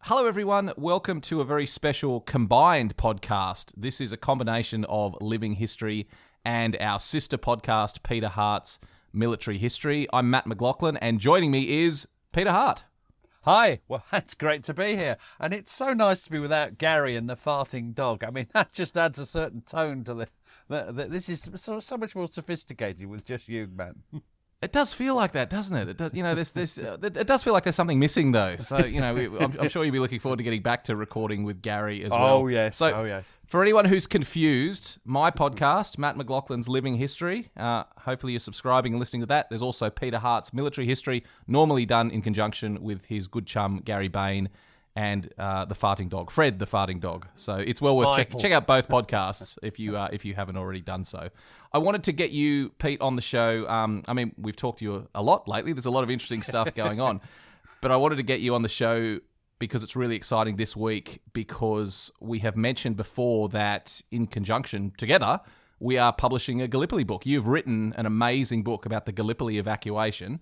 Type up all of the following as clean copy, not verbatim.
Hello, everyone. Welcome to a very special combined podcast. This is a combination of Living History and our sister podcast, Peter Hart's Military History. I'm Matt McLachlan, and joining me is Peter Hart. Hi. Well, it's great to be here. And it's so nice to be without Gary and the farting dog. I mean, that just adds a certain tone to this is so much more sophisticated with just you, man. It does feel like that, doesn't it? It does, it does feel like there's something missing, though. So, I'm sure you'll be looking forward to getting back to recording with Gary as well. Oh, yes. For anyone who's confused, my podcast, Matt McLachlan's Living History, hopefully you're subscribing and listening to that. There's also Peter Hart's Military History, normally done in conjunction with his good chum, Gary Bain, and the farting dog, Fred the farting dog. So it's well worth check out both podcasts if you haven't already done so. I wanted to get you, Pete, on the show. We've talked to you a lot lately. There's a lot of interesting stuff going on. But I wanted to get you on the show because it's really exciting this week, because we have mentioned before that in conjunction together, we are publishing a Gallipoli book. You've written an amazing book about the Gallipoli Evacuation,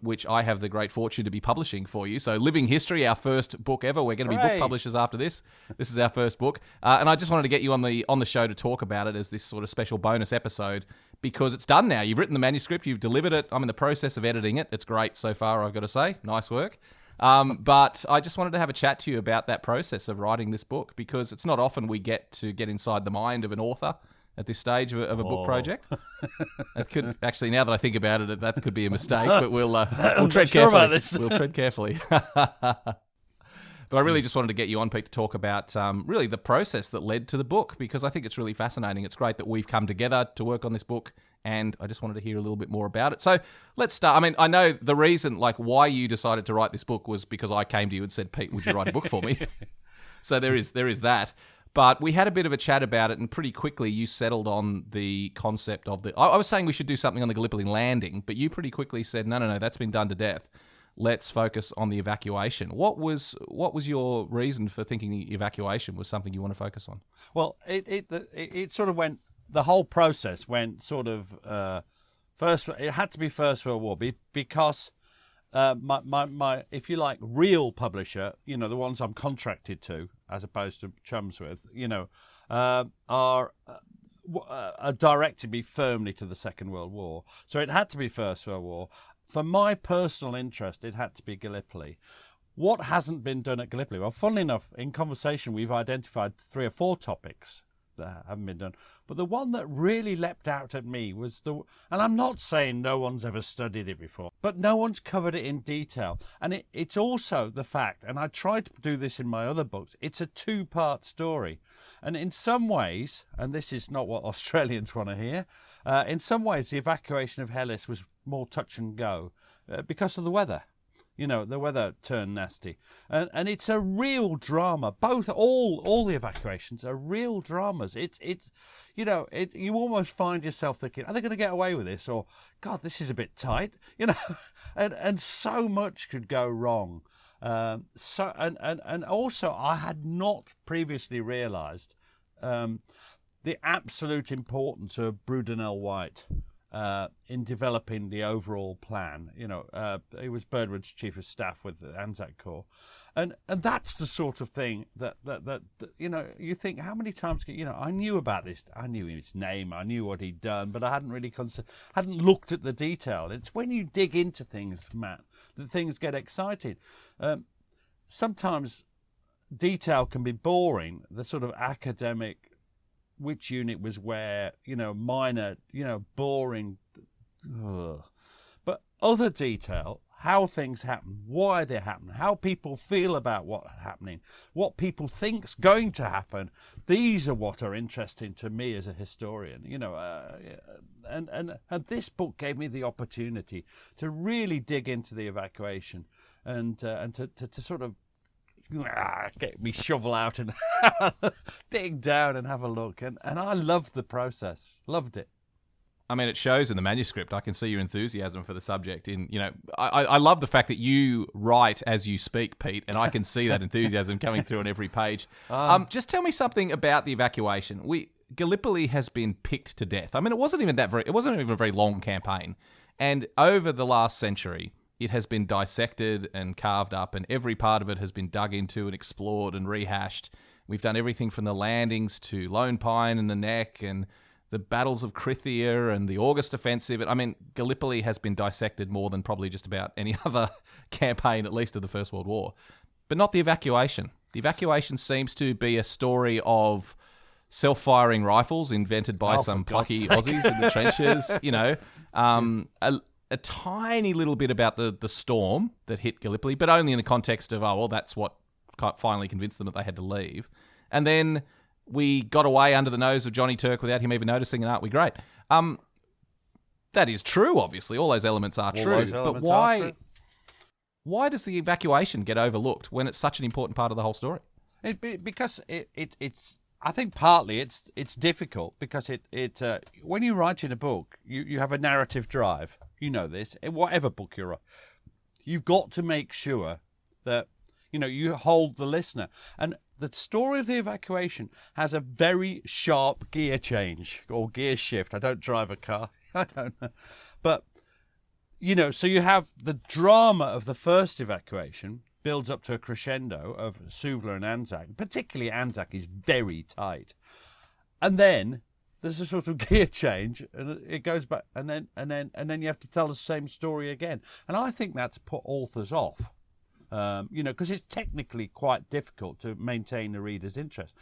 which I have the great fortune to be publishing for you. So Living History, our first book ever. We're going to be book publishers after this. This is our first book. And I just wanted to get you on the show to talk about it as this sort of special bonus episode, because it's done now. You've written the manuscript. You've delivered it. I'm in the process of editing it. It's great so far, I've got to say. Nice work. But I just wanted to have a chat to you about that process of writing this book, because it's not often we get inside the mind of an author at this stage of a book project. It could actually, now that I think about it, that could be a mistake, but we'll tread carefully. About this. We'll tread carefully. But I really just wanted to get you on, Pete, to talk about really the process that led to the book, because I think it's really fascinating. It's great that we've come together to work on this book, and I just wanted to hear a little bit more about it. So let's start. I mean, I know the reason, why you decided to write this book was because I came to you and said, Pete, would you write a book for me? So there is that. But we had a bit of a chat about it, and pretty quickly you settled on the concept of I was saying we should do something on the Gallipoli landing, but you pretty quickly said, no, that's been done to death. Let's focus on the evacuation. What was your reason for thinking the evacuation was something you want to focus on? Well, it sort of went, the whole process went sort of, first, it had to be First World War, because my if you like, real publisher, the ones I'm contracted to, as opposed to chums with, are directed me firmly to the Second World War. So it had to be First World War. For my personal interest, it had to be Gallipoli. What hasn't been done at Gallipoli? Well, funnily enough, in conversation, we've identified 3 or 4 topics that haven't been done. But the one that really leapt out at me was and I'm not saying no one's ever studied it before, but no one's covered it in detail. And it's also the fact, and I tried to do this in my other books, it's a 2-part story. And in some ways, and this is not what Australians want to hear, in some ways the evacuation of Helles was more touch and go because of the weather. The weather turned nasty. And it's a real drama. All the evacuations are real dramas. You almost find yourself thinking, are they going to get away with this? Or, God, this is a bit tight. And so much could go wrong. And also, I had not previously realised the absolute importance of Brudenell White in developing the overall plan. He was Birdwood's chief of staff with the Anzac Corps, and that's the sort of thing that you think, how many times I knew about this, I knew his name, I knew what he'd done, but I hadn't really hadn't looked at the detail. It's when you dig into things, Matt, that things get exciting. Sometimes detail can be boring, the sort of academic, which unit was where, minor, boring. Ugh. But other detail, how things happen, why they happen, how people feel about what's happening, what people think's going to happen, these are what are interesting to me as a historian, and this book gave me the opportunity to really dig into the evacuation and to sort of get me shovel out and dig down and have a look. And I loved the process. Loved it. I mean, it shows in the manuscript. I can see your enthusiasm for the subject. I love the fact that you write as you speak, Pete, and I can see that enthusiasm coming through on every page. Just tell me something about the evacuation. Gallipoli has been picked to death. I mean, it wasn't even a very long campaign. And over the last century, it has been dissected and carved up, and every part of it has been dug into and explored and rehashed. We've done everything from the landings to Lone Pine and the Neck and the battles of Krithia and the August Offensive. I mean, Gallipoli has been dissected more than probably just about any other campaign, at least of the First World War. But not the evacuation. The evacuation seems to be a story of self-firing rifles invented by some plucky Aussies in the trenches. You know, a tiny little bit about the storm that hit Gallipoli, but only in the context of, that's what finally convinced them that they had to leave. And then we got away under the nose of Johnny Turk without him even noticing, and aren't we great? That is true, obviously. All those elements are true. But why does the evacuation get overlooked when it's such an important part of the whole story? Because it's I think partly it's difficult because it when you write in a book, you have a narrative drive. You know this. In whatever book you write, you've got to make sure that you hold the listener. And the story of the evacuation has a very sharp gear change or gear shift. I don't drive a car. I don't know. But, so you have the drama of the first evacuation builds up to a crescendo of Suvla and Anzac. Particularly Anzac is very tight. And then there's a sort of gear change and it goes back and then you have to tell the same story again. And I think that's put authors off. Because it's technically quite difficult to maintain the reader's interest.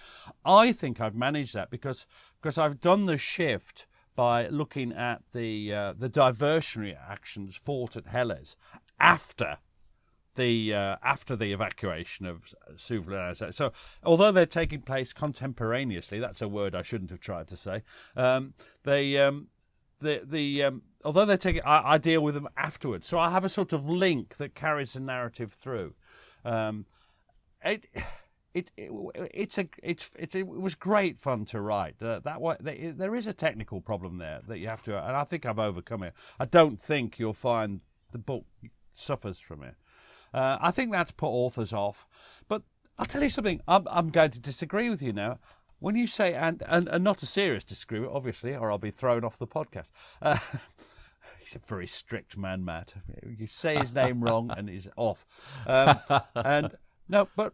I think I've managed that because I've done the shift by looking at the diversionary actions fought at Helles after the evacuation of Suvla and Anzac. So although they're taking place contemporaneously, that's a word I shouldn't have tried to say. Although they're taking, I deal with them afterwards, so I have a sort of link that carries the narrative through. It was great fun to write. There is a technical problem there that you have to, and I think I've overcome it. I don't think you'll find the book suffers from it. I think that's put authors off. But I'll tell you something. I'm going to disagree with you now. When you say, and not a serious disagreement, obviously, or I'll be thrown off the podcast. He's a very strict man, Matt. You say his name wrong and he's off. But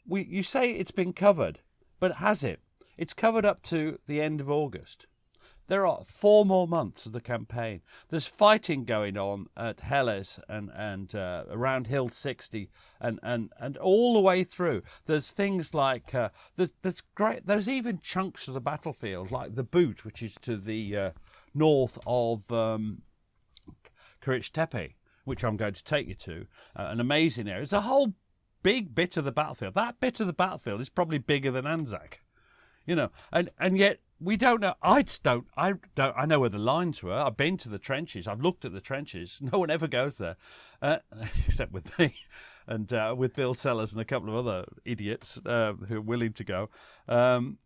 you say it's been covered, but has it? It's covered up to the end of August. There are 4 more months of the campaign. There's fighting going on at Helles and around Hill 60 and all the way through. There's things like there's even chunks of the battlefield like the Boot, which is to the north of Kirich Tepe, which I'm going to take you to. An amazing area. It's a whole big bit of the battlefield. That bit of the battlefield is probably bigger than Anzac, and yet. We don't know. I know where the lines were. I've been to the trenches. I've looked at the trenches. No one ever goes there, except with me and with Bill Sellers and a couple of other idiots who are willing to go. So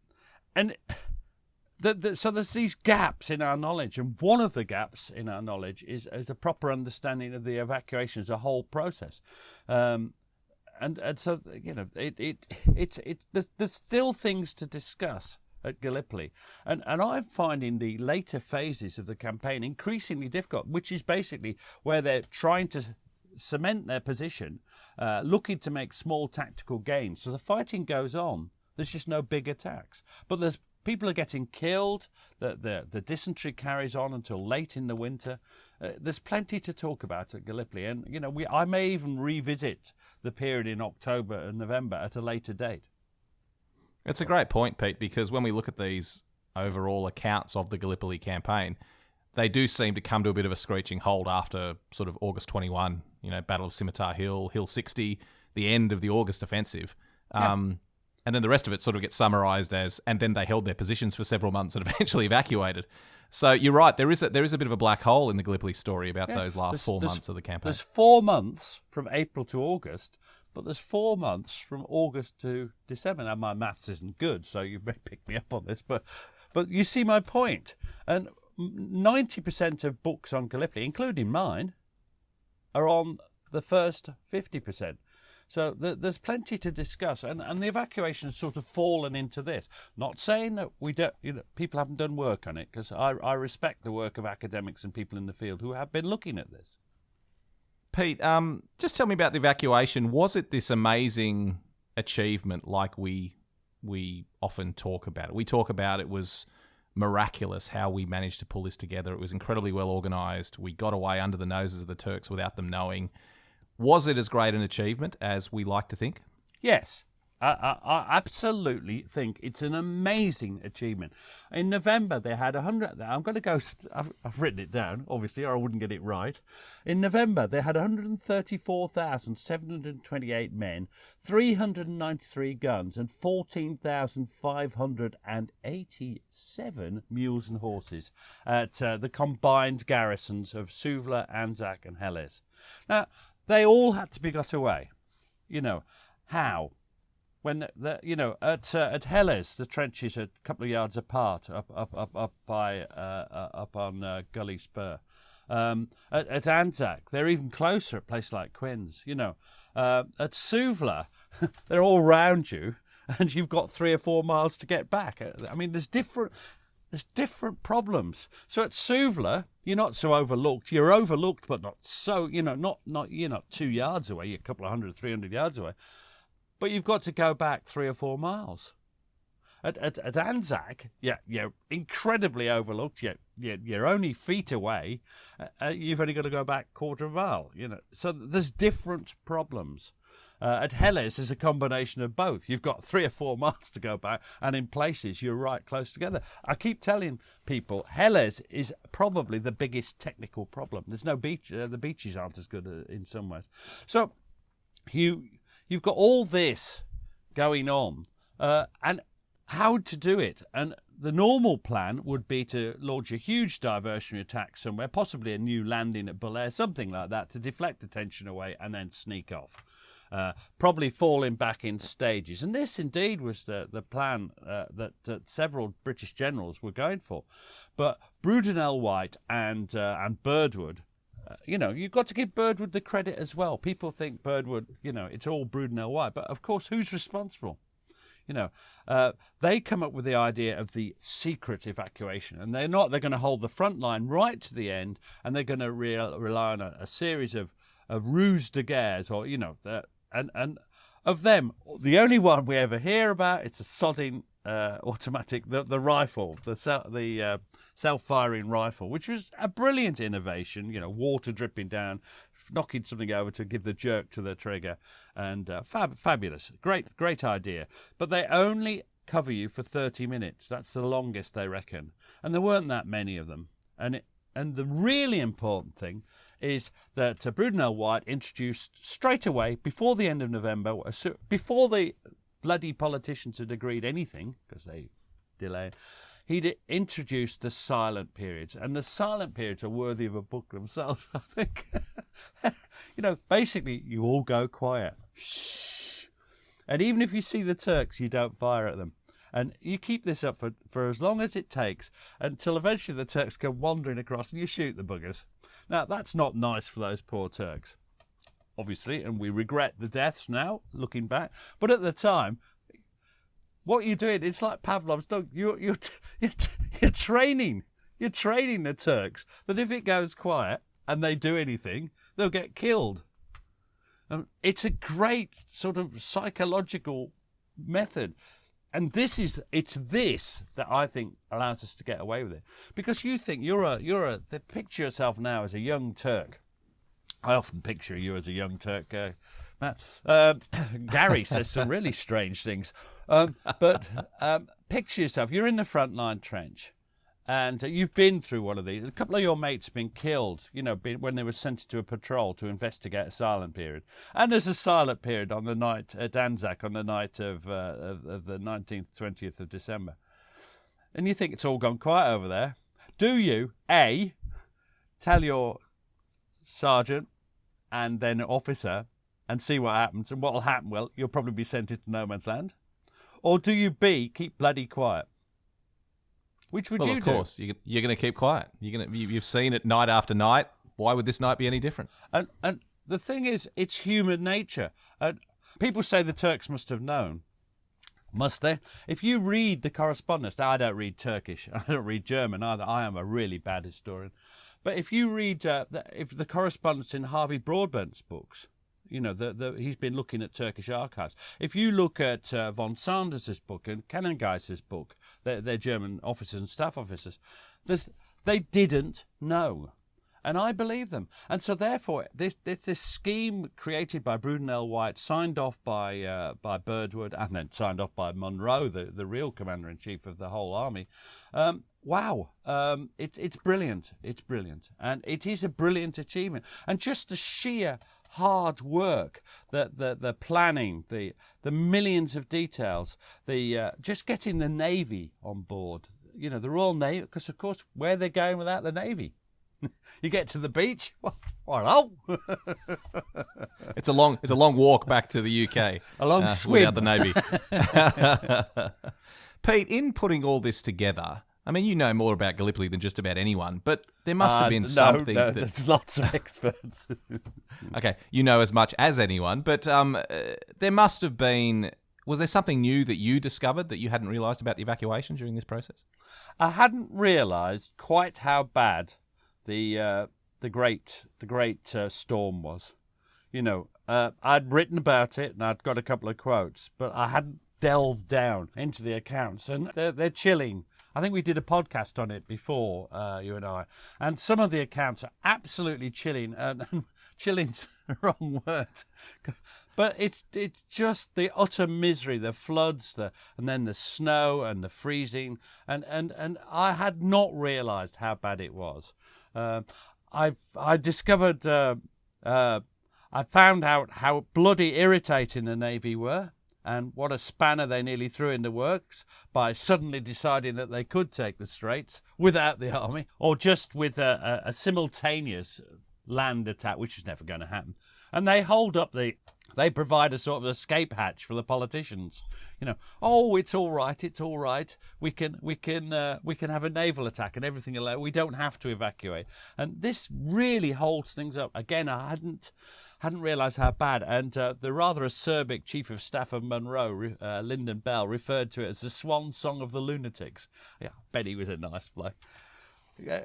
there's these gaps in our knowledge, and one of the gaps in our knowledge is a proper understanding of the evacuation as a whole process. And so there's still things to discuss at Gallipoli. And I'm finding the later phases of the campaign increasingly difficult, which is basically where they're trying to cement their position, looking to make small tactical gains. So the fighting goes on. There's just no big attacks. But people are getting killed. The dysentery carries on until late in the winter. There's plenty to talk about at Gallipoli. And, I may even revisit the period in October and November at a later date. It's a great point, Pete, because when we look at these overall accounts of the Gallipoli campaign, they do seem to come to a bit of a screeching halt after sort of August 21, Battle of Scimitar Hill, Hill 60, the end of the August offensive. And then the rest of it sort of gets summarised as, and then they held their positions for several months and eventually evacuated. So you're right, there is a bit of a black hole in the Gallipoli story about those last 4 months of the campaign. There's 4 months from April to August, but there's 4 months from August to December. Now, my maths isn't good, so you may pick me up on this, but you see my point. And 90% of books on Gallipoli, including mine, are on the first 50%. So there's plenty to discuss, and the evacuation has sort of fallen into this. Not saying that we don't, people haven't done work on it, because I respect the work of academics and people in the field who have been looking at this. Pete, just tell me about the evacuation. Was it this amazing achievement like we often talk about it? We talk about it was miraculous how we managed to pull this together. It was incredibly well organised. We got away under the noses of the Turks without them knowing. Was it as great an achievement as we like to think? Yes. I absolutely think it's an amazing achievement. In November, they had 100. I'm going to go. I've written it down, obviously, or I wouldn't get it right. In November, they had 134,728 men, 393 guns, and 14,587 mules and horses at the combined garrisons of Suvla, Anzac, and Helles. Now, they all had to be got away. You know how? When at Helles, the trenches are a couple of yards apart, up on Gully Spur. At Anzac, they're even closer at a place like Quinns. At Suvla, they're all round you, and you've got 3 or 4 miles to get back. I mean, there's different problems. So at Suvla, you're not so overlooked. You're overlooked, but not so. Not you're not 2 yards away. You're a couple of 100, 300 yards away. But you've got to go back 3 or 4 miles. At Anzac, you're incredibly overlooked. You're only feet away. You've only got to go back quarter of a mile. So there's different problems. At Helles, there's a combination of both. You've got 3 or 4 miles to go back, and in places you're right close together. I keep telling people, Helles is probably the biggest technical problem. There's no beach. The beaches aren't as good in some ways. So You've got all this going on, and how to do it. And the normal plan would be to launch a huge diversionary attack somewhere, possibly a new landing at Bullaire, something like that, to deflect attention away and then sneak off, probably falling back in stages. And this indeed was the plan that several British generals were going for. But Brudenell-White and Birdwood, you've got to give Birdwood the credit as well. People think Birdwood, it's all Brudenell-White. But, of course, who's responsible? They come up with the idea of the secret evacuation. And they're going to hold the front line right to the end. And they're going to rely on a series of ruse de guerres. Or, and of them, the only one we ever hear about, it's a sodding automatic, the rifle, the self-firing rifle, which was a brilliant innovation. Water dripping down, knocking something over to give the jerk to the trigger, and fabulous, great idea. But they only cover you for 30 minutes. That's the longest they reckon, and there weren't that many of them. And the really important thing is that Brudenell-White introduced straight away, before the end of November, before the bloody politicians had agreed anything, because they delayed, he'd introduced the silent periods. And the silent periods are worthy of a book themselves, I think. Basically, you all go quiet. Shh. And even if you see the Turks, you don't fire at them. And you keep this up for as long as it takes, until eventually the Turks come wandering across and you shoot the buggers. Now, that's not nice for those poor Turks, obviously, and we regret the deaths now, looking back. But at the time, what you're doing, it's like Pavlov's dog. You're training the Turks that if it goes quiet and they do anything, they'll get killed. It's a great sort of psychological method. And it's this that I think allows us to get away with it. Because you think picture yourself now as a young Turk. I often picture you as a young Turk, Matt. Gary says some really strange things. But picture yourself, you're in the front line trench, and you've been through one of these. A couple of your mates have been killed, when they were sent to a patrol to investigate a silent period. And there's a silent period on the night at Anzac, on the night of the 19th, 20th of December. And you think it's all gone quiet over there. Do you, A, tell your sergeant and then officer and see what happens? And what will happen? Well, you'll probably be sent into no man's land. Or do you, B, keep bloody quiet? Which would you do? Of course, you're going to keep quiet. You've seen it night after night. Why would this night be any different? And the thing is, it's human nature. And people say the Turks must have known. Must they? If you read the correspondence, I don't read Turkish. I don't read German either. I am a really bad historian. But if you read if the correspondence in Harvey Broadbent's books, you know, he's been looking at Turkish archives. If you look at von Sanders's book and Kanengeis's book, they're German officers and staff officers, they didn't know. And I believe them. And so therefore, this scheme created by Brudenell White, signed off by Birdwood, and then signed off by Monroe, the real commander-in-chief of the whole army. It's brilliant. It's brilliant. And it is a brilliant achievement. And just the sheer hard work, the planning, the millions of details, just getting the Navy on board. You know, the Royal Navy, because of course, where they're going without the Navy? You get to the beach, hello. It's a long walk back to the UK. A long swim without the Navy. Pete, in putting all this together, I mean, you know more about Gallipoli than just about anyone, but there must have been something. No, there's lots of experts. Okay, you know as much as anyone, but there must have been. Was there something new that you discovered that you hadn't realised about the evacuation during this process? I hadn't realised quite how bad the great storm was. You know, I'd written about it and I'd got a couple of quotes, but I hadn't delved down into the accounts, and they're chilling. I think we did a podcast on it before, you and I, and some of the accounts are absolutely chilling. Chilling's the wrong word, but it's just the utter misery, the floods, and then the snow and the freezing, and I had not realised how bad it was. I discovered, I found out how bloody irritating the Navy were, and what a spanner they nearly threw in the works by suddenly deciding that they could take the Straits without the army, or just with a simultaneous land attack, which is never going to happen. And they they provide a sort of escape hatch for the politicians. You know, oh, it's all right. We can have a naval attack and everything alone. We don't have to evacuate. And this really holds things up. Again, I hadn't realised how bad. And the rather acerbic chief of staff of Monroe, Lyndon Bell, referred to it as the swan song of the lunatics. Yeah, I bet he was a nice bloke.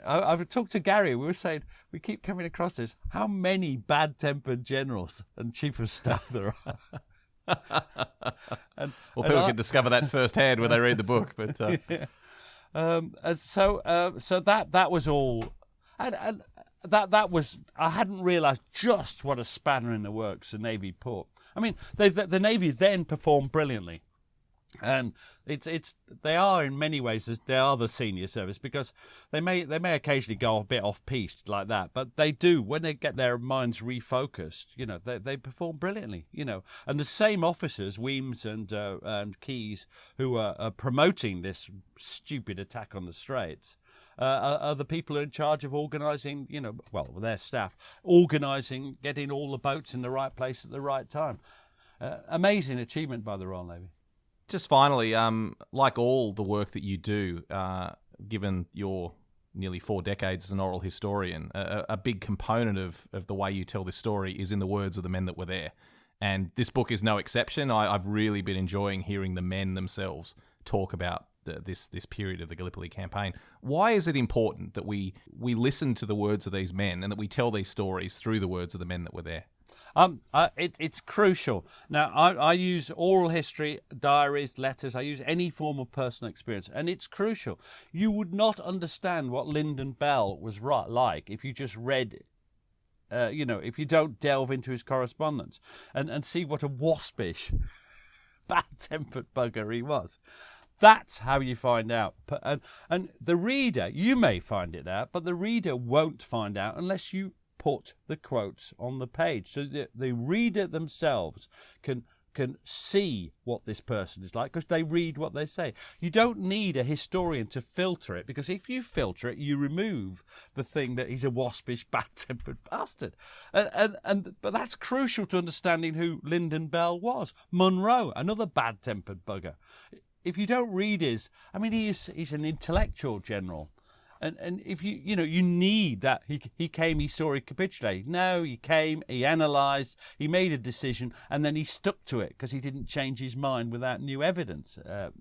I've talked to Gary. We were saying, we keep coming across this, how many bad-tempered generals and chief of staff there are. People can discover that firsthand when they read the book. But yeah. So that was all, and that was, I hadn't realised just what a spanner in the works the Navy put. I mean, the Navy then performed brilliantly. And they are in many ways they are the senior service, because they may occasionally go a bit off piste like that, but they do, when they get their minds refocused, you know, they perform brilliantly, you know. And the same officers, Weems and Keyes, who are promoting this stupid attack on the Straits, are the people in charge of organising, you know, well, their staff organising, getting all the boats in the right place at the right time. Amazing achievement by the Royal Navy. Just finally, like all the work that you do, given your nearly 4 decades as an oral historian, a big component of the way you tell this story is in the words of the men that were there. And this book is no exception. I've really been enjoying hearing the men themselves talk about this period of the Gallipoli campaign. Why is it important that we listen to the words of these men and that we tell these stories through the words of the men that were there? It's crucial. Now, I use oral history, diaries, letters. I use any form of personal experience, and it's crucial. You would not understand what Lyndon Bell was like if you just read, if you don't delve into his correspondence and see what a waspish, bad-tempered bugger he was. That's how you find out. And the reader, you may find it out, but the reader won't find out unless you put the quotes on the page, so that the reader themselves can see what this person is like, because they read what they say. You don't need a historian to filter it, because if you filter it, you remove the thing that he's a waspish, bad-tempered bastard. But that's crucial to understanding who Lyndon Bell was. Monroe, another bad-tempered bugger. If you don't read he's an intellectual general. And if you need that, he came, he saw, he capitulated. No, he came, he analysed, he made a decision, and then he stuck to it because he didn't change his mind without new evidence. And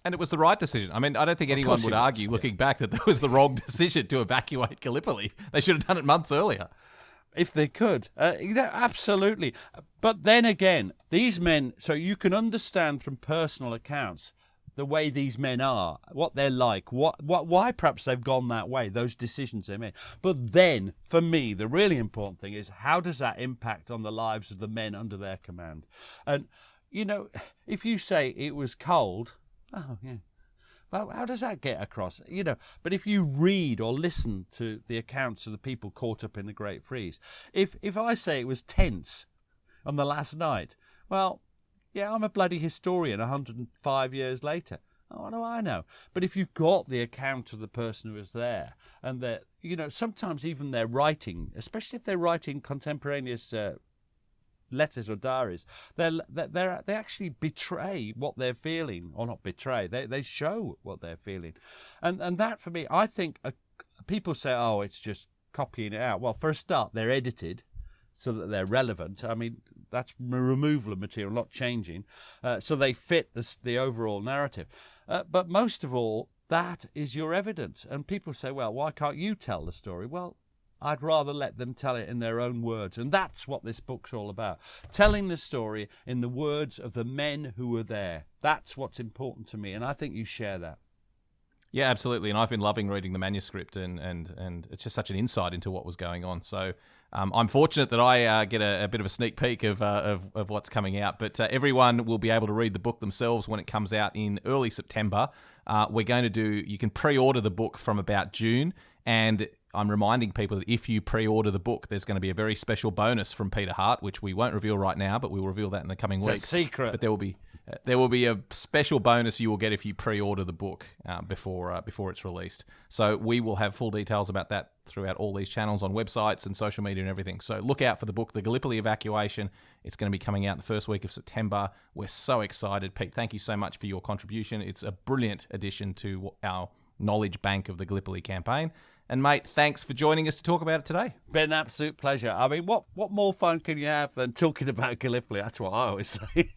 it was the right decision. I mean, I don't think anyone would argue, looking back, that that was the wrong decision to evacuate Gallipoli. They should have done it months earlier. If they could. Absolutely. But then again, these men, so you can understand from personal accounts the way these men are, what they're like, why perhaps they've gone that way, those decisions they made. But then, for me, the really important thing is, how does that impact on the lives of the men under their command? And, if you say it was cold, oh, yeah. Well, how does that get across? But if you read or listen to the accounts of the people caught up in the Great Freeze, if I say it was tense on the last night, well, yeah, I'm a bloody historian 105 years later. What do I know? But if you've got the account of the person who was there, and that, sometimes even their writing, especially if they're writing contemporaneous letters or diaries, they actually betray what they're feeling, or not betray. They show what they're feeling, and that for me, I think people say, oh, it's just copying it out. Well, for a start, they're edited so that they're relevant. I mean, that's removal of material, not changing, so they fit the overall narrative. But most of all, that is your evidence. And people say, well, why can't you tell the story? Well, I'd rather let them tell it in their own words. And that's what this book's all about. Telling the story in the words of the men who were there. That's what's important to me. And I think you share that. Yeah, absolutely. And I've been loving reading the manuscript, and it's just such an insight into what was going on. So I'm fortunate that I get a bit of a sneak peek of what's coming out. But everyone will be able to read the book themselves when it comes out in early September. You can pre-order the book from about June, and I'm reminding people that if you pre-order the book, there's going to be a very special bonus from Peter Hart, which we won't reveal right now, but we will reveal that in the coming weeks. It's a secret. But there will be a special bonus you will get if you pre-order the book before it's released. So we will have full details about that throughout all these channels on websites and social media and everything. So look out for the book, The Gallipoli Evacuation. It's going to be coming out the first week of September. We're so excited. Pete, thank you so much for your contribution. It's a brilliant addition to our knowledge bank of the Gallipoli campaign. And mate, thanks for joining us to talk about it today. Been an absolute pleasure. I mean, what more fun can you have than talking about Gallipoli? That's what I always say.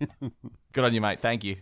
Good on you, mate. Thank you.